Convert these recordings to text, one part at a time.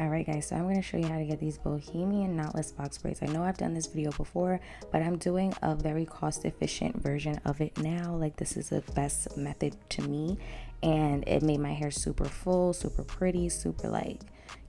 Alright guys, so I'm going to show you how to get these bohemian knotless box braids. I know I've done this video before, but I'm doing a very cost efficient version of it now. Like, this is the best method to me, and it made my hair super full, super pretty, super, like,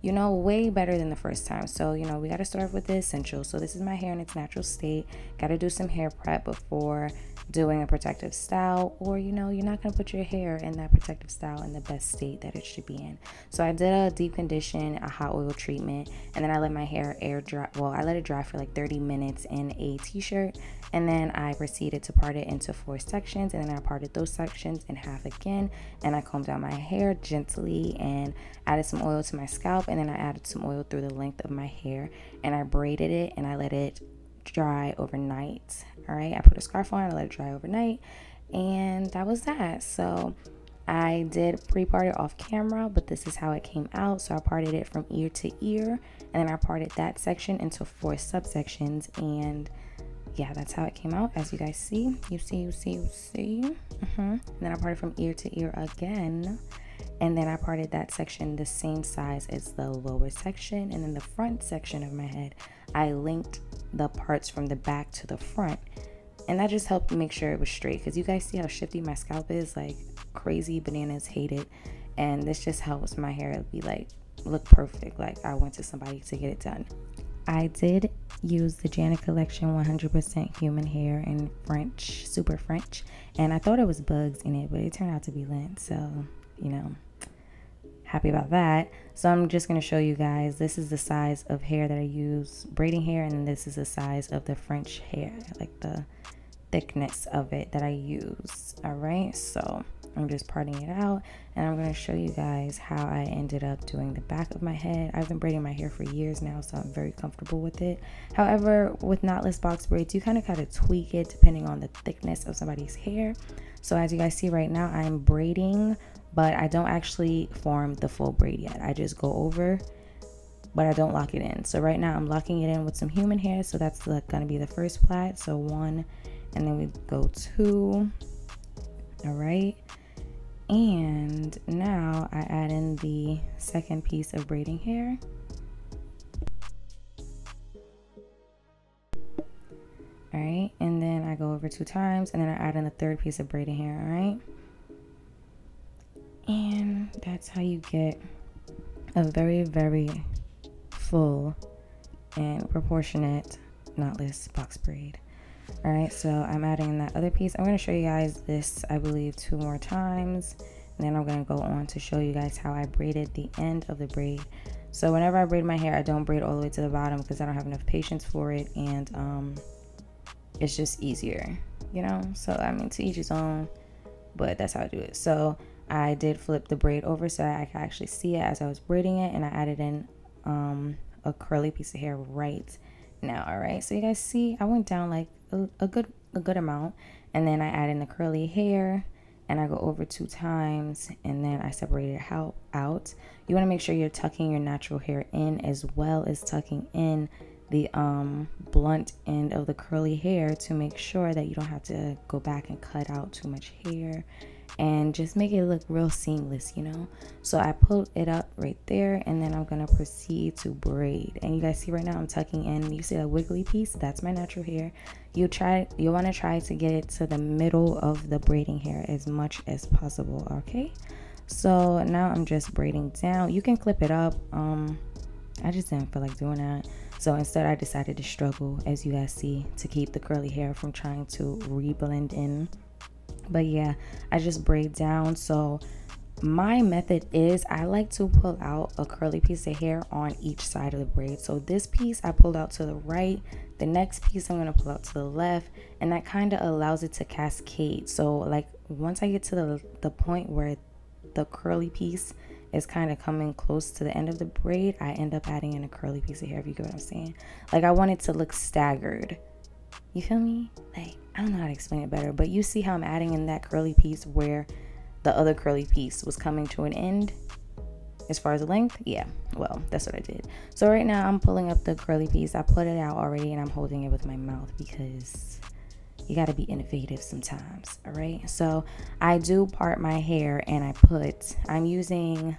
you know, way better than the first time. So, you know, we got to start with the essentials. So this is my hair in its natural state. Got to do some hair prep before doing a protective style, or, you know, you're not going to put your hair in that protective style in the best state that it should be in. So I did a deep condition, a hot oil treatment, and then I let my hair air dry. Well, I let it dry for like 30 minutes in a t-shirt, and then I proceeded to part it into 4 sections, and then I parted those sections in half again, and I combed out my hair gently and added some oil to my scalp, and then I added some oil through the length of my hair, and I braided it, and I let it dry overnight. All right, I put a scarf on, I let it dry overnight, and that was that. So I did pre-part it off camera, but this is how it came out. So I parted it from ear to ear, and then I parted that section into 4 subsections, and yeah, that's how it came out. As you guys see, you see. And then I parted from ear to ear again, and then I parted that section the same size as the lower section, and then the front section of my head, I linked the parts from the back to the front, and that just helped make sure it was straight, because you guys see how shifty my scalp is, like crazy bananas, hate it. And this just helps my hair be like look perfect, like I went to somebody to get it done. I did use the Janet Collection 100% human hair in French, super French, and I thought it was bugs in it, but it turned out to be lint, so you know, happy about that. So I'm just going to show you guys, this is the size of hair that I use, braiding hair, and this is the size of the French hair, like the thickness of it that I use. All right, so I'm just parting it out, and I'm going to show you guys how I ended up doing the back of my head. I've been braiding my hair for years now, so I'm very comfortable with it. However, with knotless box braids, you kind of got to tweak it depending on the thickness of somebody's hair. So as you guys see right now, I'm braiding, but I don't actually form the full braid yet. I just go over, but I don't lock it in. So right now I'm locking it in with some human hair. So that's gonna be the first plait. So 1, and then we go 2. All right. And now I add in the second piece of braiding hair. All right. And then I go over 2 times, and then I add in the third piece of braiding hair. All right. And that's how you get a very, very full and proportionate knotless box braid. All right, so I'm adding in that other piece. I'm going to show you guys this, I believe, 2 more times, and then I'm going to go on to show you guys how I braided the end of the braid. So whenever I braid my hair, I don't braid all the way to the bottom because I don't have enough patience for it, and it's just easier, you know. So I mean, to each his own, but that's how I do it. So I did flip the braid over so I could actually see it as I was braiding it, and I added in a curly piece of hair right now. All right, so you guys see I went down like a good amount, and then I add in the curly hair, and I go over 2 times, and then I separate it out. You want to make sure you're tucking your natural hair in as well as tucking in the blunt end of the curly hair to make sure that you don't have to go back and cut out too much hair, and just make it look real seamless, you know. So I pulled it up right there, and then I'm gonna proceed to braid. And you guys see right now I'm tucking in, you see that wiggly piece, that's my natural hair. You want to try to get it to the middle of the braiding hair as much as possible. Okay, so now I'm just braiding down. You can clip it up, I just didn't feel like doing that, so instead I decided to struggle, as you guys see, to keep the curly hair from trying to re-blend in. But yeah, I just braid down. So my method is I like to pull out a curly piece of hair on each side of the braid. So this piece I pulled out to the right, the next piece I'm going to pull out to the left, and that kind of allows it to cascade. So like once I get to the point where the curly piece is kind of coming close to the end of the braid, I end up adding in a curly piece of hair, if you get what I'm saying. Like I want it to look staggered. You feel me? Like, I don't know how to explain it better, but you see how I'm adding in that curly piece where the other curly piece was coming to an end as far as the length? Yeah, well, that's what I did. So right now I'm pulling up the curly piece. I put it out already, and I'm holding it with my mouth because you got to be innovative sometimes. All right, so I do part my hair, and I'm using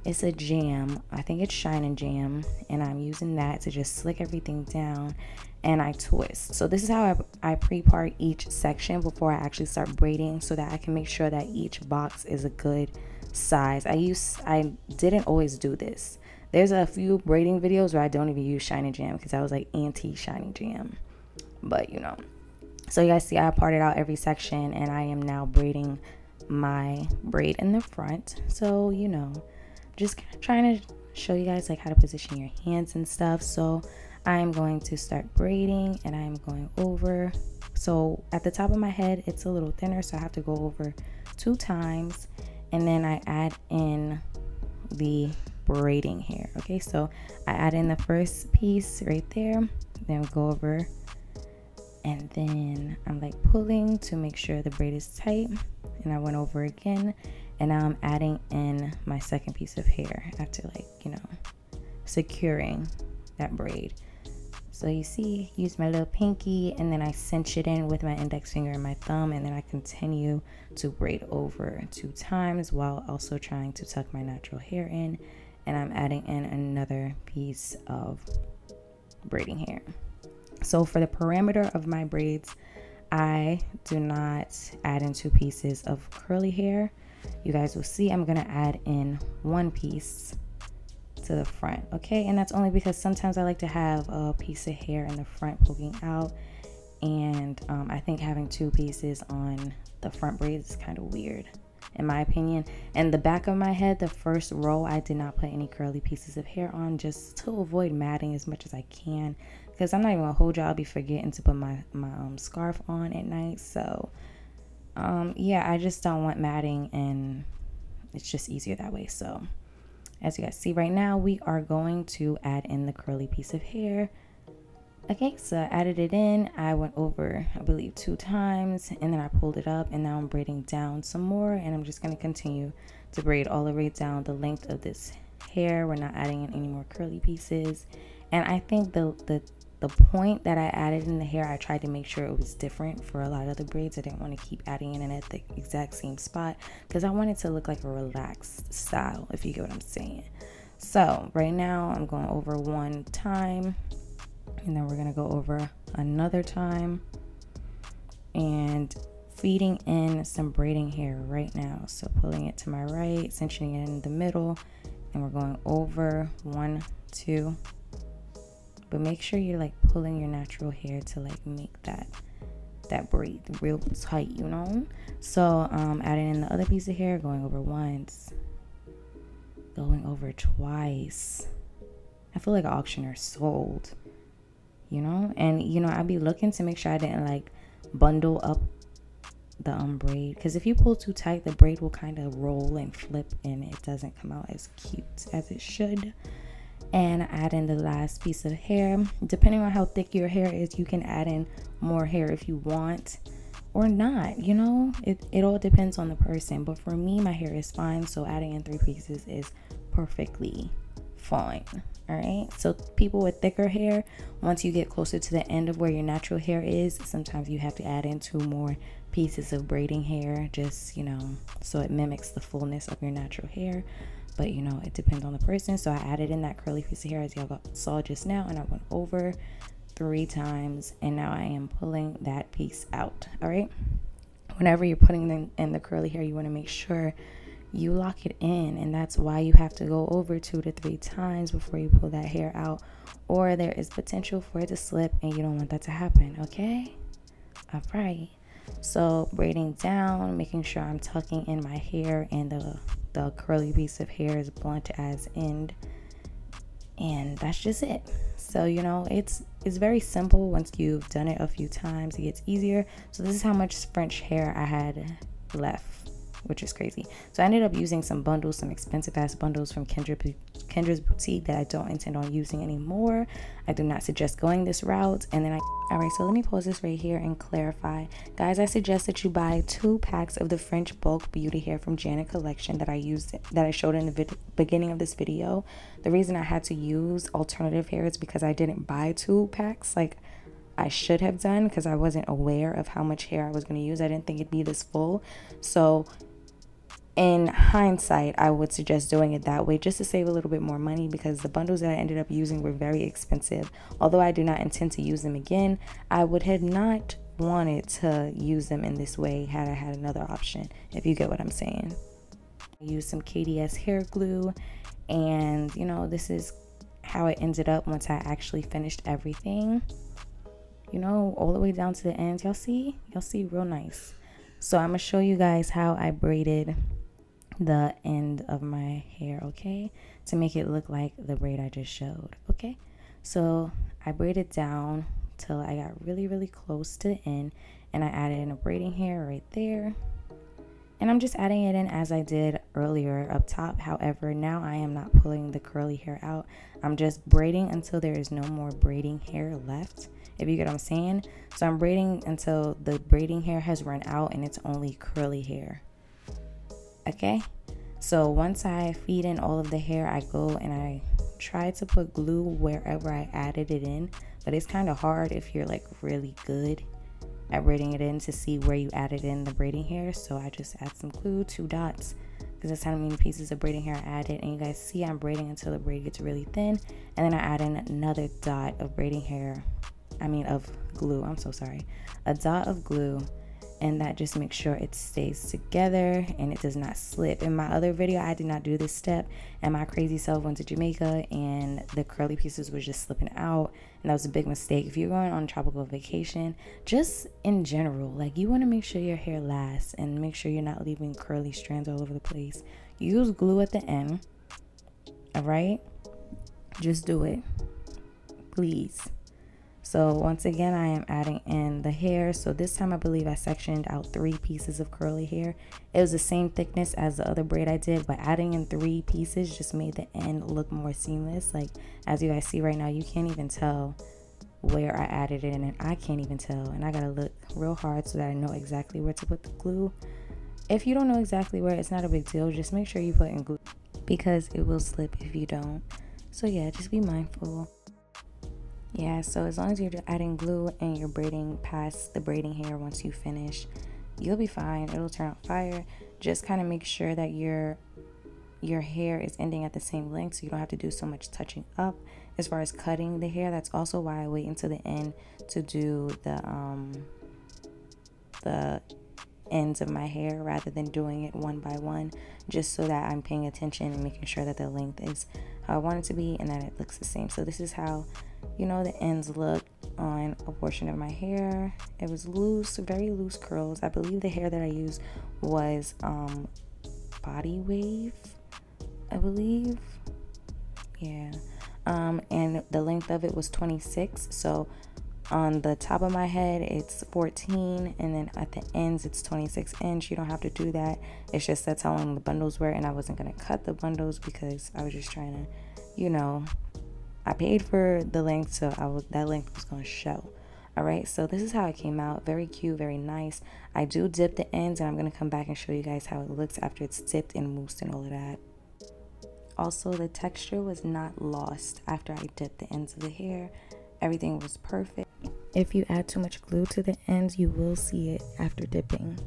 It's a jam. I think it's Shine and Jam, and I'm using that to just slick everything down, and I twist. So this is how I pre-part each section before I actually start braiding, so that I can make sure that each box is a good size. I didn't always do this. There's a few braiding videos where I don't even use Shine and Jam because I was like anti Shine and Jam, but you know. So you guys see I parted out every section, and I am now braiding my braid in the front. So you know, just trying to show you guys like how to position your hands and stuff. So I'm going to start braiding, and I'm going over. So at the top of my head it's a little thinner, so I have to go over 2 times, and then I add in the braiding hair. Okay, so I add in the first piece right there, then go over, and then I'm like pulling to make sure the braid is tight, and I went over again, and now I'm adding in my second piece of hair after, like, you know, securing that braid. So you see, use my little pinky, and then I cinch it in with my index finger and my thumb, and then I continue to braid over 2 times while also trying to tuck my natural hair in, and I'm adding in another piece of braiding hair. So for the parameter of my braids, I do not add in 2 pieces of curly hair. You guys will see I'm gonna add in 1 piece to the front, okay? And that's only because sometimes I like to have a piece of hair in the front poking out, and I think having 2 pieces on the front braids is kind of weird in my opinion. And the back of my head, the first row, I did not put any curly pieces of hair on, just to avoid matting as much as I can, because I'm not even gonna hold y'all, I'll be forgetting to put my scarf on at night. So yeah, I just don't want matting, and it's just easier that way. So as you guys see right now, we are going to add in the curly piece of hair. Okay, so I added it in. I went over, I believe, 2 times, and then I pulled it up, and now I'm braiding down some more, and I'm just going to continue to braid all the way down the length of this hair. We're not adding in any more curly pieces. And I think the point that I added in the hair, I tried to make sure it was different for a lot of the braids. I didn't want to keep adding in at the exact same spot, because I want it to look like a relaxed style, if you get what I'm saying. So right now I'm going over 1 time, and then we're going to go over another time, and feeding in some braiding hair right now. So pulling it to my right, cinching it in the middle, and we're going over 1, 2. But make sure you're like pulling your natural hair to like make that braid real tight, you know. So adding in the other piece of hair, going over once, going over twice. I feel like an auctioneer sold, you know. And you know, I'd be looking to make sure I didn't like bundle up the braid, because if you pull too tight, the braid will kind of roll and flip, and it doesn't come out as cute as it should. And add in the last piece of hair. Depending on how thick your hair is, you can add in more hair if you want or not, you know. It all depends on the person, but for me, my hair is fine, so adding in 3 pieces is perfectly fine. All right, so people with thicker hair, once you get closer to the end of where your natural hair is, sometimes you have to add in 2 more pieces of braiding hair, just, you know, so it mimics the fullness of your natural hair. But you know, it depends on the person. So I added in that curly piece of hair as y'all saw just now, and I went over 3 times, and now I am pulling that piece out. All right, whenever you're putting in the curly hair, you want to make sure you lock it in, and that's why you have to go over 2 to 3 times before you pull that hair out, or there is potential for it to slip, and you don't want that to happen. Okay, all right. So braiding down, making sure I'm tucking in my hair, and the curly piece of hair is blunt as end, and that's just it. So you know, it's very simple. Once you've done it a few times, it gets easier. So this is how much French hair I had left, which is crazy. So I ended up using some bundles, some expensive ass bundles from Kendra's boutique that I don't intend on using anymore. I do not suggest going this route. And then all right, so let me pause this right here and clarify, guys. I suggest that you buy 2 packs of the French bulk beauty hair from Janet collection that I showed in the beginning of this video. The reason I had to use alternative hair is because I didn't buy 2 packs like I should have done, because I wasn't aware of how much hair I was going to use. I didn't think it'd be this full. So In hindsight, I would suggest doing it that way just to save a little bit more money, because the bundles that I ended up using were very expensive. Although I do not intend to use them again, I would have not wanted to use them in this way had I had another option, if you get what I'm saying. I used some KDS hair glue, and you know, this is how it ended up once I actually finished everything. You know, all the way down to the ends. Y'all see real nice. So I'm gonna show you guys how I braided the end of my hair, okay, to make it look like the braid I just showed. Okay, so I braided down till I got really close to the end, and I added in a braiding hair right there, and I'm just adding it in as I did earlier up top. However, now I am not pulling the curly hair out. I'm just braiding until there is no more braiding hair left, if you get what I'm saying. So I'm braiding until the braiding hair has run out and it's only curly hair. Okay, so once I feed in all of the hair, I go and I try to put glue wherever I added it in, but it's kind of hard if you're like really good at braiding it in to see where you added in the braiding hair. So I just add some glue, 2 dots, because that's how many pieces of braiding hair I added. And you guys see I'm braiding until the braid gets really thin, and then I add in another dot of braiding hair, of glue, I'm so sorry, a dot of glue, and that just makes sure it stays together and it does not slip. In my other video, I did not do this step, and my crazy self went to Jamaica and the curly pieces was just slipping out, and that was a big mistake. If you're going on a tropical vacation, just in general, like, you want to make sure your hair lasts and make sure you're not leaving curly strands all over the place. Use glue at the end, all right? Just do it, please. So once again, I am adding in the hair. So this time I believe I sectioned out 3 pieces of curly hair. It was the same thickness as the other braid I did, but adding in 3 pieces just made the end look more seamless. Like, as you guys see right now, you can't even tell where I added it in, and I can't even tell. And I gotta look real hard so that I know exactly where to put the glue. If you don't know exactly where, it's not a big deal. Just make sure you put in glue, because it will slip if you don't. So yeah, just be mindful. Yeah, so as long as you're adding glue and you're braiding past the braiding hair, once you finish, you'll be fine. It'll turn out fire. Just kind of make sure that your hair is ending at the same length, so you don't have to do so much touching up as far as cutting the hair. That's also why I wait until the end to do the ends of my hair rather than doing it one by one, just so that I'm paying attention and making sure that the length is how I want it to be and that it looks the same. So this is how, you know, the ends look on a portion of my hair. It was loose, very loose curls. I believe the hair that I used was body wave, I believe. Yeah. And the length of it was 26. So on the top of my head it's 14, and then at the ends it's 26 inch. You don't have to do that. It's just that's how long the bundles were, and I wasn't gonna cut the bundles because I was just trying to, you know, I paid for the length, so that length was gonna show. All right, so this is how it came out. Very cute, very nice. I do dip the ends, and I'm gonna come back and show you guys how it looks after it's dipped and moussed and all of that. Also, the texture was not lost after I dipped the ends of the hair. Everything was perfect. If you add too much glue to the ends, you will see it after dipping,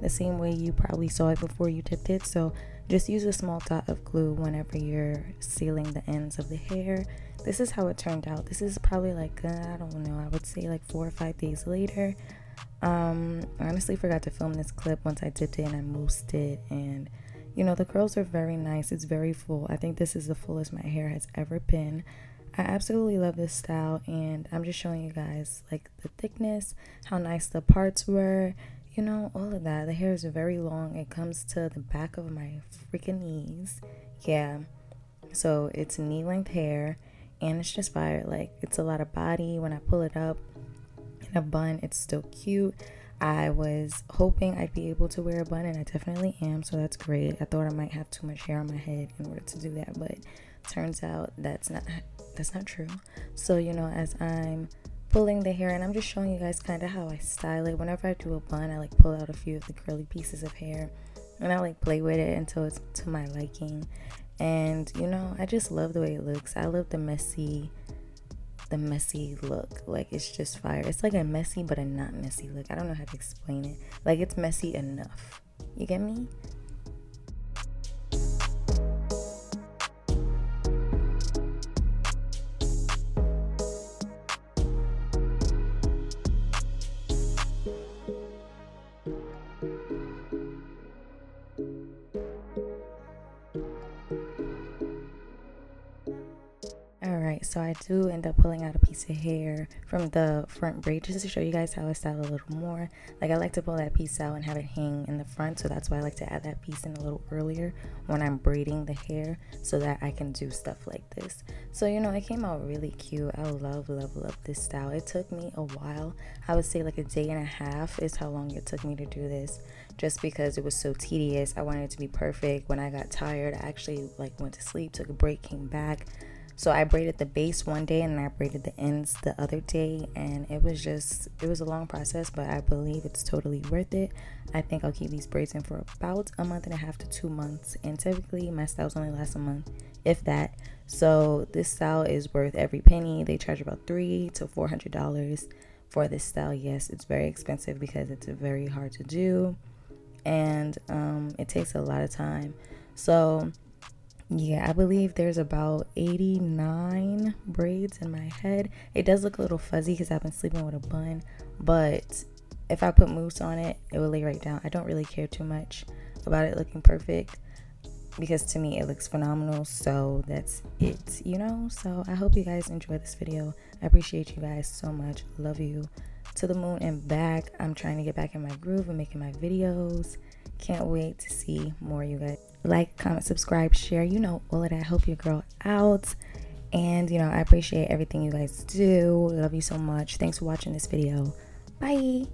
the same way you probably saw it before you dipped it. So just use a small dot of glue whenever you're sealing the ends of the hair. This is how it turned out. This is probably like, I don't know, I would say like 4 or 5 days later. I honestly forgot to film this clip once I dipped it and I moussed it, and you know, the curls are very nice. It's very full. I think this is the fullest my hair has ever been. I absolutely love this style, and I'm just showing you guys like the thickness, how nice the parts were, you know, all of that. The hair is very long. It comes to the back of my freaking knees. Yeah, so it's knee length hair, and it's just fire. Like, it's a lot of body. When I pull it up in a bun, it's still cute. I was hoping I'd be able to wear a bun, and I definitely am, so that's great. I thought I might have too much hair on my head in order to do that, but turns out that's not true. So, you know, as I'm pulling the hair, and I'm just showing you guys kind of how I style it. Whenever I do a bun, I like pull out a few of the curly pieces of hair, and I like play with it until it's to my liking. And you know, I just love the way it looks. I love the messy look. Like, it's just fire. It's like a messy but a not messy look. I don't know how to explain it. Like, it's messy enough. You get me? so I do end up pulling out a piece of hair from the front braid just to show you guys how I style a little more. Like, I like to pull that piece out and have it hang in the front, so that's why I like to add that piece in a little earlier when I'm braiding the hair so that I can do stuff like this. So, you know, it came out really cute. I love this style. It took me a while. I would say like a day and a half is how long it took me to do this, just because it was so tedious. I wanted it to be perfect. When I got tired, I actually like went to sleep, took a break, came back. So I braided the base one day and I braided the ends the other day, and it was a long process, but I believe it's totally worth it. I think I'll keep these braids in for about a month and a half to 2 months, and typically my styles only last a month, if that. So this style is worth every penny. They charge about $300 to $400 for this style. Yes, it's very expensive because it's very hard to do, and it takes a lot of time. So yeah, I believe there's about 89 braids in my head. It does look a little fuzzy because I've been sleeping with a bun, but if I put mousse on it, it will lay right down. I don't really care too much about it looking perfect because to me it looks phenomenal. So that's it, you know. So I hope you guys enjoy this video. I appreciate you guys so much. Love you to the moon and back. I'm trying to get back in my groove and making my videos. Can't wait to see more of you guys. Like, comment, subscribe, share, you know, all of that. Help your girl out. And, you know, I appreciate everything you guys do. Love you so much. Thanks for watching this video. Bye.